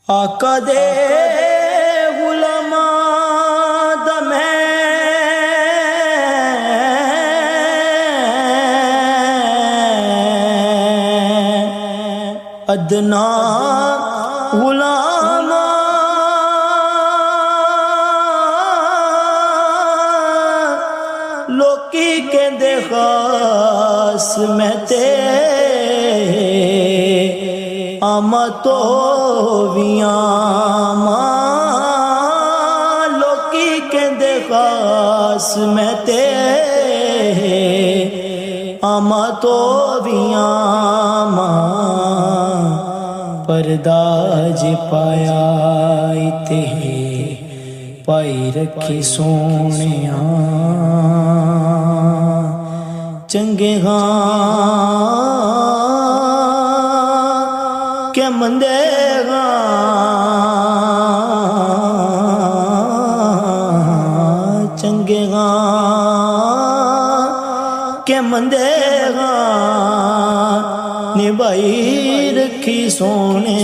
आका दे गुलामा दा मैं अदना गुलामा लोकी कहंदे खास मैं ते आमा तो भी आमा लोकी कहंदे खास मैं ते आमा तो भी आमा परदाज पाया इते पाई रखी सोने चंगे क्या मंदे चंगे क्या मंदे निभाई रखी सोने